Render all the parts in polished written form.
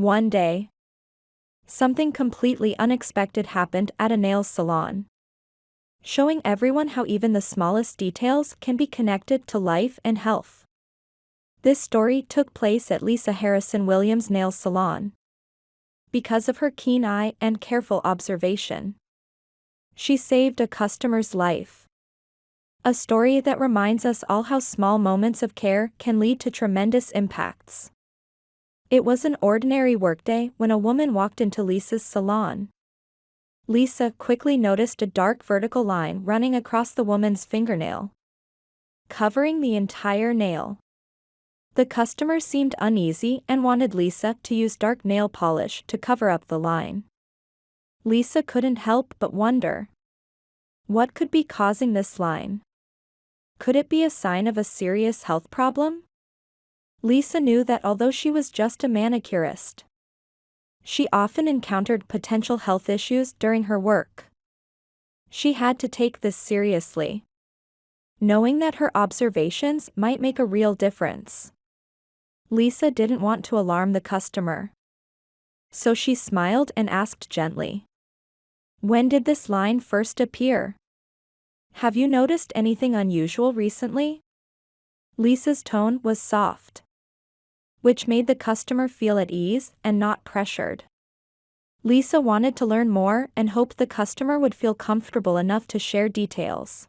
One day, something completely unexpected happened at a nail salon, showing everyone how even the smallest details can be connected to life and health. This story took place at Lisa Harrison Williams' nail salon. Because of her keen eye and careful observation, she saved a customer's life. A story that reminds us all how small moments of care can lead to tremendous impacts. It was an ordinary workday when a woman walked into Lisa's salon. Lisa quickly noticed a dark vertical line running across the woman's fingernail, covering the entire nail. The customer seemed uneasy and wanted Lisa to use dark nail polish to cover up the line. Lisa couldn't help but wonder, what could be causing this line? Could it be a sign of a serious health problem? Lisa knew that although she was just a manicurist, she often encountered potential health issues during her work. She had to take this seriously, knowing that her observations might make a real difference. Lisa didn't want to alarm the customer, so she smiled and asked gently, "When did this line first appear? Have you noticed anything unusual recently?" Lisa's tone was soft, which made the customer feel at ease and not pressured. Lisa wanted to learn more and hoped the customer would feel comfortable enough to share details.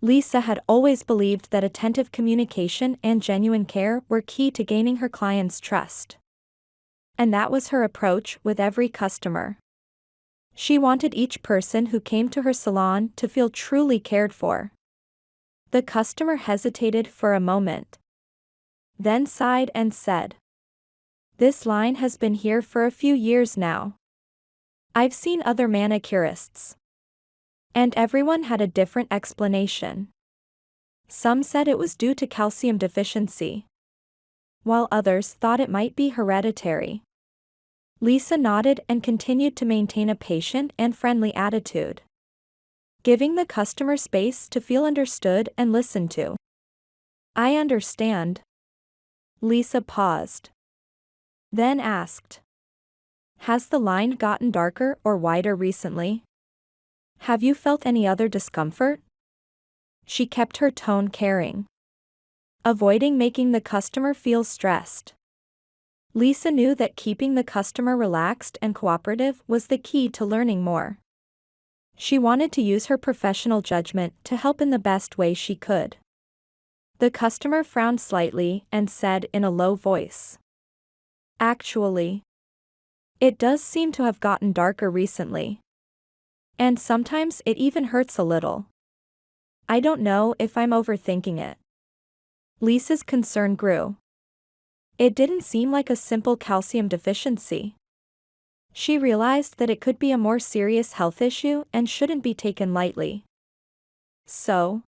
Lisa had always believed that attentive communication and genuine care were key to gaining her clients' trust. And that was her approach with every customer. She wanted each person who came to her salon to feel truly cared for. The customer hesitated for a moment, then sighed and said, "This line has been here for a few years now. I've seen other manicurists, and everyone had a different explanation. Some said it was due to calcium deficiency, while others thought it might be hereditary." Lisa nodded and continued to maintain a patient and friendly attitude, giving the customer space to feel understood and listened to. "I understand." Lisa paused, then asked, "Has the line gotten darker or wider recently? Have you felt any other discomfort?" She kept her tone caring, avoiding making the customer feel stressed. Lisa knew that keeping the customer relaxed and cooperative was the key to learning more. She wanted to use her professional judgment to help in the best way she could. The customer frowned slightly and said in a low voice, "Actually, it does seem to have gotten darker recently. And sometimes it even hurts a little. I don't know if I'm overthinking it." Lisa's concern grew. It didn't seem like a simple calcium deficiency. She realized that it could be a more serious health issue and shouldn't be taken lightly. So,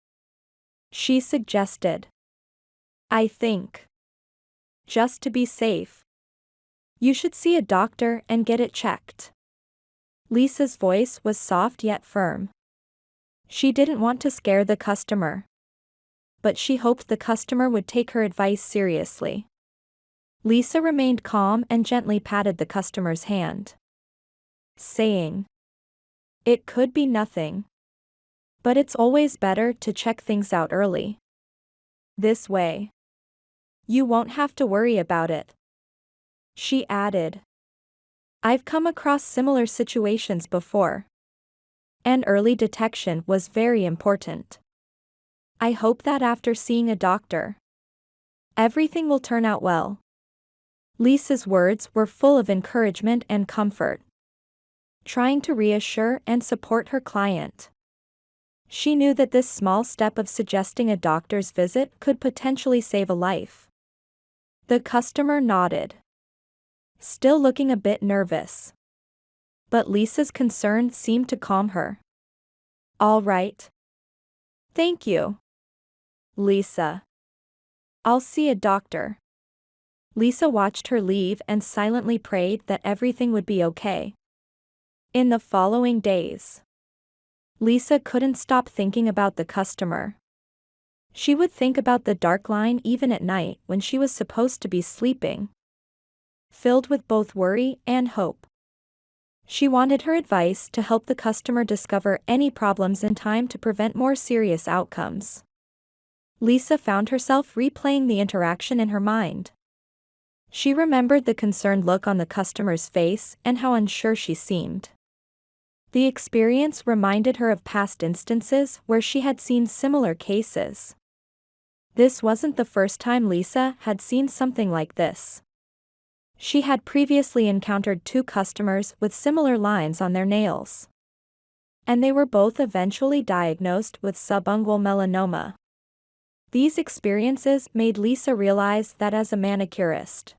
she suggested, "I think, just to be safe, you should see a doctor and get it checked." Lisa's voice was soft yet firm. She didn't want to scare the customer, but she hoped the customer would take her advice seriously. Lisa remained calm and gently patted the customer's hand, saying, "It could be nothing, but it's always better to check things out early. This way, you won't have to worry about it." She added, "I've come across similar situations before, and early detection was very important. I hope that after seeing a doctor, everything will turn out well." Lisa's words were full of encouragement and comfort, trying to reassure and support her client. She knew that this small step of suggesting a doctor's visit could potentially save a life. The customer nodded, still looking a bit nervous. But Lisa's concern seemed to calm her. "All right. Thank you, Lisa. I'll see a doctor." Lisa watched her leave and silently prayed that everything would be okay. In the following days, Lisa couldn't stop thinking about the customer. She would think about the dark line even at night when she was supposed to be sleeping. filled with both worry and hope. She wanted her advice to help the customer discover any problems in time to prevent more serious outcomes. Lisa found herself replaying the interaction in her mind. She remembered the concerned look on the customer's face and how unsure she seemed. The experience reminded her of past instances where she had seen similar cases. This wasn't the first time Lisa had seen something like this. She had previously encountered two customers with similar lines on their nails. And they were both eventually diagnosed with subungual melanoma. These experiences made Lisa realize that as a manicurist,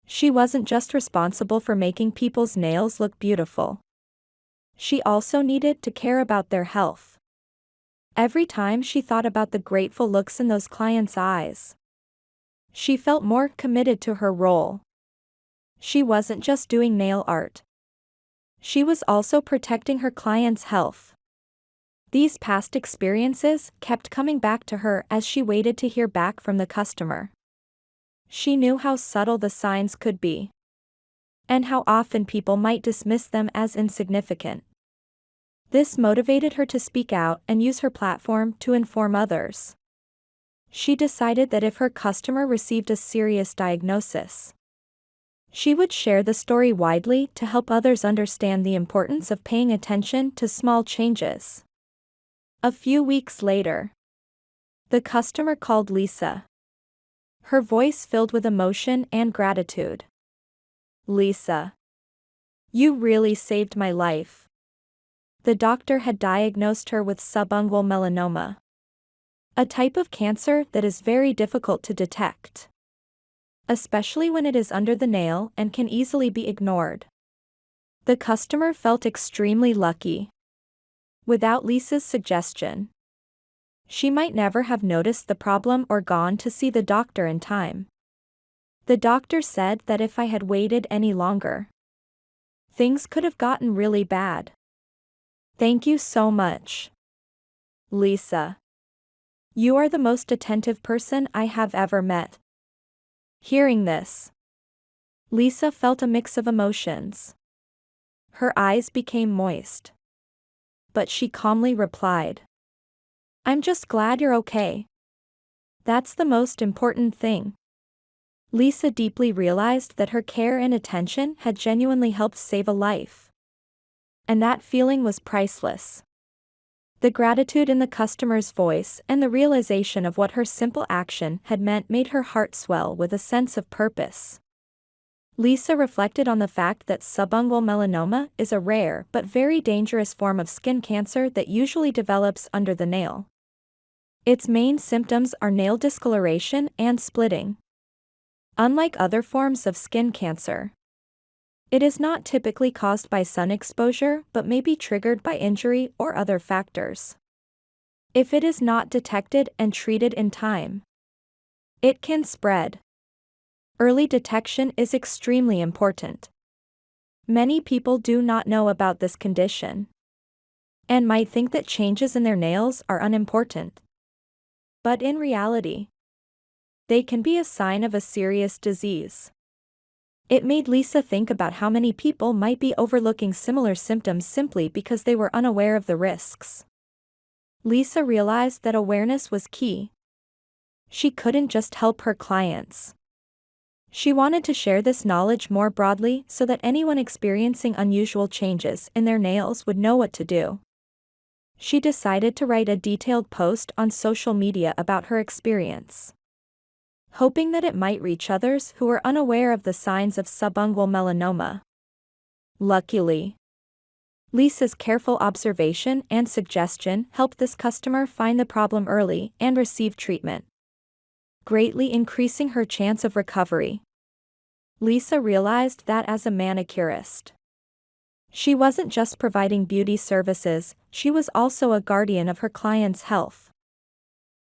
she wasn't just responsible for making people's nails look beautiful. She also needed to care about their health. Every time she thought about the grateful looks in those clients' eyes, she felt more committed to her role. She wasn't just doing nail art. She was also protecting her clients' health. These past experiences kept coming back to her as she waited to hear back from the customer. She knew how subtle the signs could be, and how often people might dismiss them as insignificant. This motivated her to speak out and use her platform to inform others. She decided that if her customer received a serious diagnosis, she would share the story widely to help others understand the importance of paying attention to small changes. A few weeks later, the customer called Lisa, her voice filled with emotion and gratitude. "Lisa, you really saved my life." The doctor had diagnosed her with subungual melanoma, a type of cancer that is very difficult to detect, especially when it is under the nail and can easily be ignored. The customer felt extremely lucky. Without Lisa's suggestion, she might never have noticed the problem or gone to see the doctor in time. The doctor said that if I had waited any longer, things could have gotten really bad. "Thank you so much, Lisa. You are the most attentive person I have ever met." Hearing this, Lisa felt a mix of emotions. Her eyes became moist. But she calmly replied, "I'm just glad you're okay. That's the most important thing." Lisa deeply realized that her care and attention had genuinely helped save a life. And that feeling was priceless. The gratitude in the customer's voice and the realization of what her simple action had meant made her heart swell with a sense of purpose. Lisa reflected on the fact that subungual melanoma is a rare but very dangerous form of skin cancer that usually develops under the nail. Its main symptoms are nail discoloration and splitting. Unlike other forms of skin cancer, it is not typically caused by sun exposure but may be triggered by injury or other factors. If it is not detected and treated in time, it can spread. Early detection is extremely important. Many people do not know about this condition and might think that changes in their nails are unimportant. But in reality, they can be a sign of a serious disease. It made Lisa think about how many people might be overlooking similar symptoms simply because they were unaware of the risks. Lisa realized that awareness was key. She couldn't just help her clients. She wanted to share this knowledge more broadly so that anyone experiencing unusual changes in their nails would know what to do. She decided to write a detailed post on social media about her experience, hoping that it might reach others who were unaware of the signs of subungual melanoma. Luckily, Lisa's careful observation and suggestion helped this customer find the problem early and receive treatment, greatly increasing her chance of recovery. Lisa realized that as a manicurist, she wasn't just providing beauty services, she was also a guardian of her clients' health.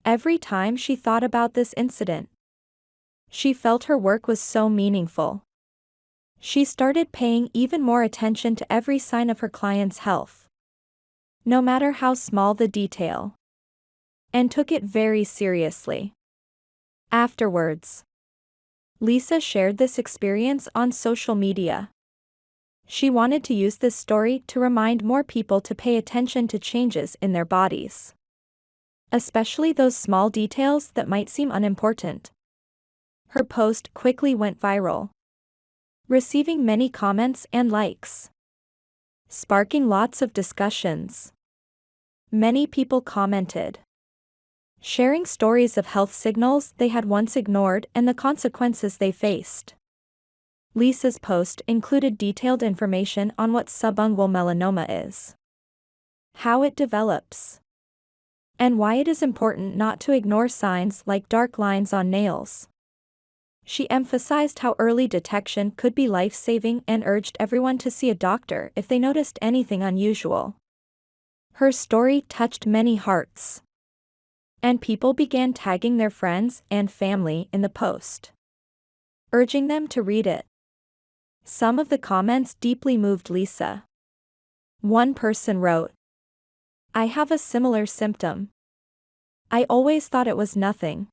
Every time she thought about this incident, she felt her work was so meaningful. She started paying even more attention to every sign of her client's health, no matter how small the detail, and took it very seriously. Afterwards, Lisa shared this experience on social media. She wanted to use this story to remind more people to pay attention to changes in their bodies, especially those small details that might seem unimportant. Her post quickly went viral, receiving many comments and likes, sparking lots of discussions. Many people commented, sharing stories of health signals they had once ignored and the consequences they faced. Lisa's post included detailed information on what subungual melanoma is, how it develops, and why it is important not to ignore signs like dark lines on nails. She emphasized how early detection could be life-saving and urged everyone to see a doctor if they noticed anything unusual. Her story touched many hearts, and people began tagging their friends and family in the post, urging them to read it. Some of the comments deeply moved Lisa. One person wrote, "I have a similar symptom. I always thought it was nothing.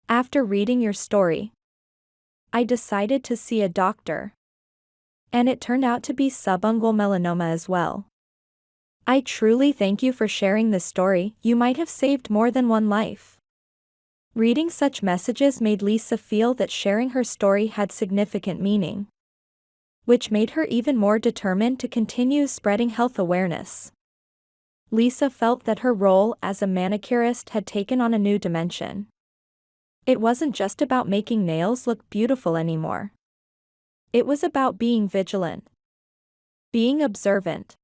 After reading your story, I decided to see a doctor. And it turned out to be subungual melanoma as well. I truly thank you for sharing this story. You might have saved more than one life." Reading such messages made Lisa feel that sharing her story had significant meaning, which made her even more determined to continue spreading health awareness. Lisa felt that her role as a manicurist had taken on a new dimension. It wasn't just about making nails look beautiful anymore. It was about being vigilant, being observant,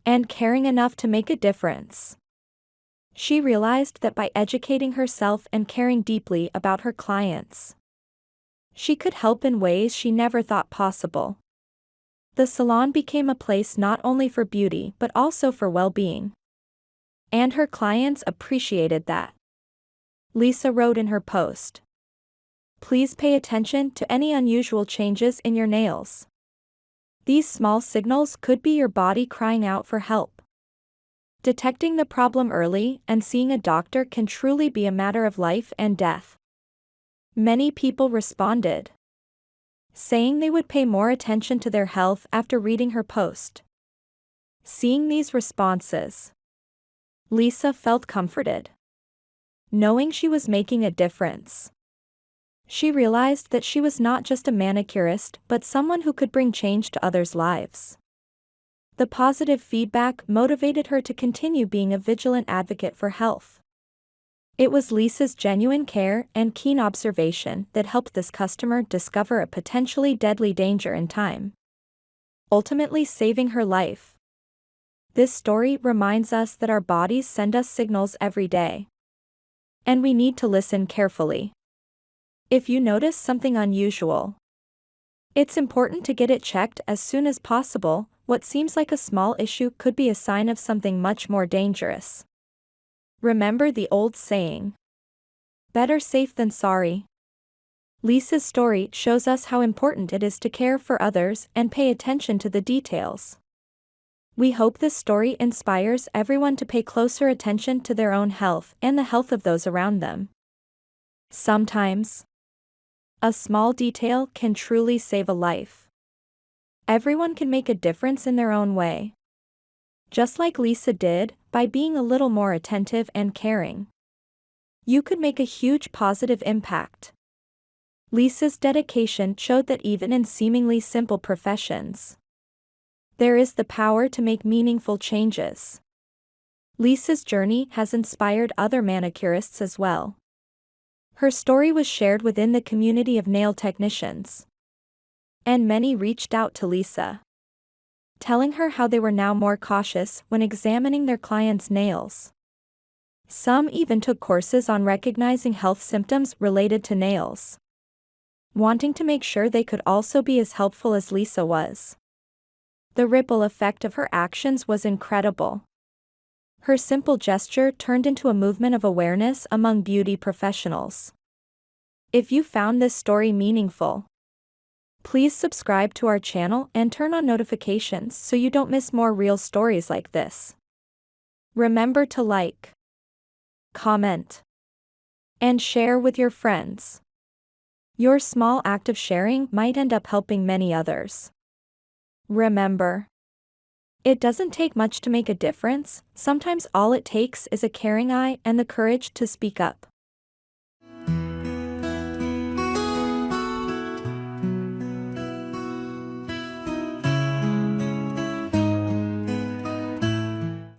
and caring enough to make a difference. She realized that by educating herself and caring deeply about her clients, she could help in ways she never thought possible. The salon became a place not only for beauty but also for well-being. And her clients appreciated that. Lisa wrote in her post, "Please pay attention to any unusual changes in your nails. These small signals could be your body crying out for help. Detecting the problem early and seeing a doctor can truly be a matter of life and death." Many people responded, saying they would pay more attention to their health after reading her post. Seeing these responses, Lisa felt comforted, knowing she was making a difference. She realized that she was not just a manicurist but someone who could bring change to others' lives. The positive feedback motivated her to continue being a vigilant advocate for health. It was Lisa's genuine care and keen observation that helped this customer discover a potentially deadly danger in time, ultimately saving her life. This story reminds us that our bodies send us signals every day, and we need to listen carefully. If you notice something unusual, it's important to get it checked as soon as possible. What seems like a small issue could be a sign of something much more dangerous. Remember the old saying, "Better safe than sorry." Lisa's story shows us how important it is to care for others and pay attention to the details. We hope this story inspires everyone to pay closer attention to their own health and the health of those around them. Sometimes, a small detail can truly save a life. Everyone can make a difference in their own way, just like Lisa did, by being a little more attentive and caring. You could make a huge positive impact. Lisa's dedication showed that even in seemingly simple professions, there is the power to make meaningful changes. Lisa's journey has inspired other manicurists as well. Her story was shared within the community of nail technicians, and many reached out to Lisa, telling her how they were now more cautious when examining their clients' nails. Some even took courses on recognizing health symptoms related to nails, wanting to make sure they could also be as helpful as Lisa was. The ripple effect of her actions was incredible. Her simple gesture turned into a movement of awareness among beauty professionals. If you found this story meaningful, please subscribe to our channel and turn on notifications so you don't miss more real stories like this. Remember to like, comment, and share with your friends. Your small act of sharing might end up helping many others. Remember, it doesn't take much to make a difference. Sometimes all it takes is a caring eye and the courage to speak up.